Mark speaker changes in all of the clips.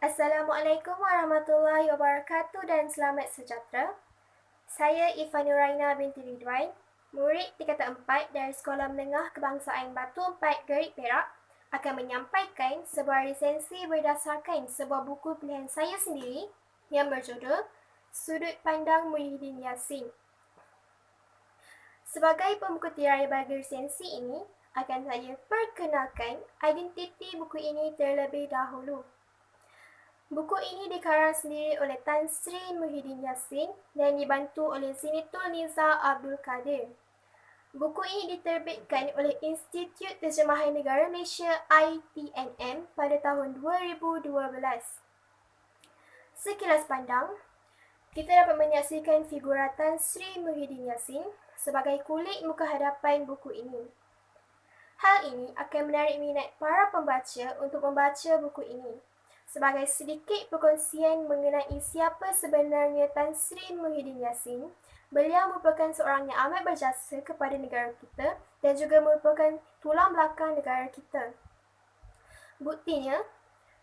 Speaker 1: Assalamualaikum warahmatullahi wabarakatuh dan selamat sejahtera. Saya Ifan Nuraina binti Ridwan, murid tingkatan 4 dari Sekolah Menengah Kebangsaan Batu 4 Gerik Perak, akan menyampaikan sebuah resensi berdasarkan sebuah buku pilihan saya sendiri yang berjudul Sudut Pandang Muhyiddin Yassin. Sebagai pembuka tirai bagi resensi ini, akan saya perkenalkan identiti buku ini terlebih dahulu. Buku ini dikarang sendiri oleh Tan Sri Muhyiddin Yassin dan dibantu oleh Zinatul Nizar Abdul Kadir. Buku ini diterbitkan oleh Institut Terjemahan Negara Malaysia ITNM pada tahun 2012. Sekilas pandang, kita dapat menyaksikan figura Tan Sri Muhyiddin Yassin sebagai kulit muka hadapan buku ini. Hal ini akan menarik minat para pembaca untuk membaca buku ini. Sebagai sedikit perkongsian mengenai siapa sebenarnya Tan Sri Muhyiddin Yassin, beliau merupakan seorang yang amat berjasa kepada negara kita dan juga merupakan tulang belakang negara kita. Buktinya,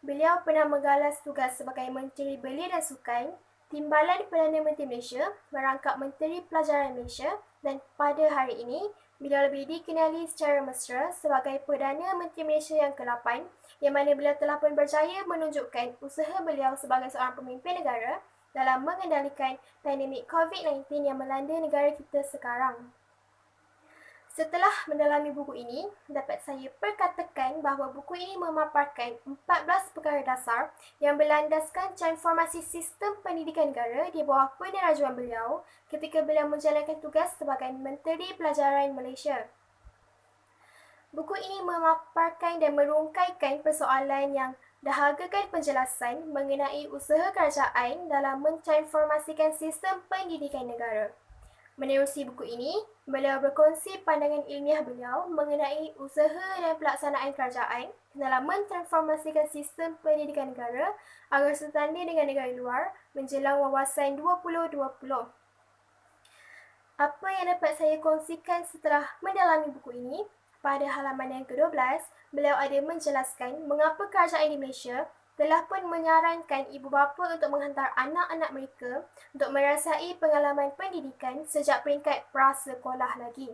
Speaker 1: beliau pernah menggalas tugas sebagai Menteri Belia dan Sukan, Timbalan Perdana Menteri Malaysia, merangkap Menteri Pelajaran Malaysia, dan pada hari ini, beliau lebih dikenali secara mesra sebagai Perdana Menteri Malaysia yang ke-8, yang mana beliau telah pun berjaya menunjukkan usaha beliau sebagai seorang pemimpin negara dalam mengendalikan pandemik COVID-19 yang melanda negara kita sekarang. Setelah mendalami buku ini, dapat saya perkatakan bahawa buku ini memaparkan 14 perkara dasar yang berlandaskan transformasi sistem pendidikan negara di bawah penerajuan beliau ketika beliau menjalankan tugas sebagai Menteri Pelajaran Malaysia. Buku ini memaparkan dan merungkaikan persoalan yang dahagakan penjelasan mengenai usaha kerajaan dalam mentransformasikan sistem pendidikan negara. Menerusi buku ini, beliau berkongsi pandangan ilmiah beliau mengenai usaha dan pelaksanaan kerajaan dalam mentransformasikan sistem pendidikan negara agar setanding dengan negara luar menjelang wawasan 2020. Apa yang dapat saya kongsikan setelah mendalami buku ini? Pada halaman yang ke-12, beliau ada menjelaskan mengapa kerajaan di Malaysia telah pun menyarankan ibu bapa untuk menghantar anak-anak mereka untuk merasai pengalaman pendidikan sejak peringkat prasekolah lagi.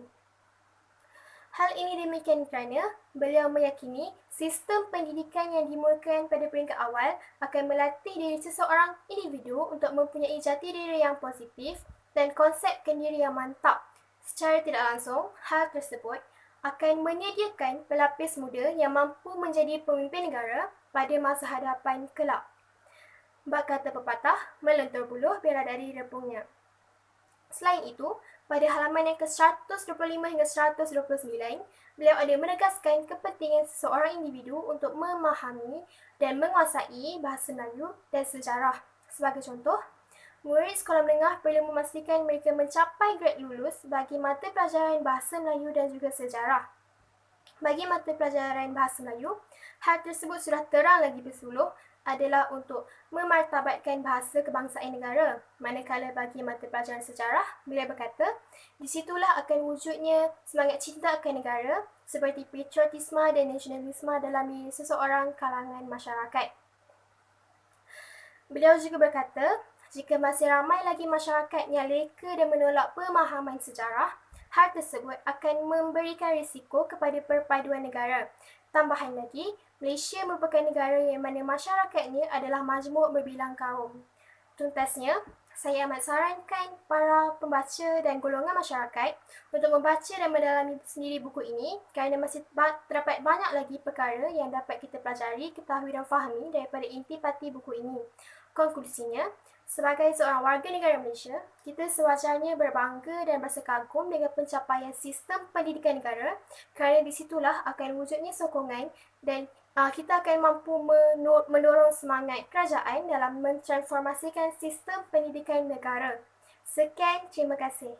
Speaker 1: Hal ini demikian kerana beliau meyakini sistem pendidikan yang dimulakan pada peringkat awal akan melatih diri seseorang individu untuk mempunyai jati diri yang positif dan konsepkan diri yang mantap. Secara tidak langsung, hal tersebut akan menyediakan pelapis muda yang mampu menjadi pemimpin negara pada masa hadapan kelak. Bak kata pepatah, melentur buluh bidadari repungnya. Selain itu, pada halaman yang ke-125 hingga 129, beliau ada menegaskan kepentingan seseorang individu untuk memahami dan menguasai bahasa Melayu dan sejarah. Sebagai contoh, murid sekolah menengah perlu memastikan mereka mencapai grade lulus bagi mata pelajaran bahasa Melayu dan juga sejarah. Bagi mata pelajaran bahasa Melayu, hal tersebut sudah terang lagi bersuluh adalah untuk memartabatkan bahasa kebangsaan negara. Manakala bagi mata pelajaran sejarah, beliau berkata, di situlah akan wujudnya semangat cinta akan negara seperti patriotisme dan nasionalisme dalam diri seseorang kalangan masyarakat. Beliau juga berkata, jika masih ramai lagi masyarakat yang leka dan menolak pemahaman sejarah, hal tersebut akan memberikan risiko kepada perpaduan negara. Tambahan lagi, Malaysia merupakan negara yang mana masyarakatnya adalah majmuk berbilang kaum. Tuntasnya, saya amat sarankan para pembaca dan golongan masyarakat untuk membaca dan mendalami sendiri buku ini kerana masih terdapat banyak lagi perkara yang dapat kita pelajari, ketahui dan fahami daripada intipati buku ini. Konklusinya, sebagai seorang warga negara Malaysia, kita sewajarnya berbangga dan berasa kagum dengan pencapaian sistem pendidikan negara kerana di situlah akan wujudnya sokongan dan kita akan mampu mendorong semangat kerajaan dalam mentransformasikan sistem pendidikan negara. Sekian, terima kasih.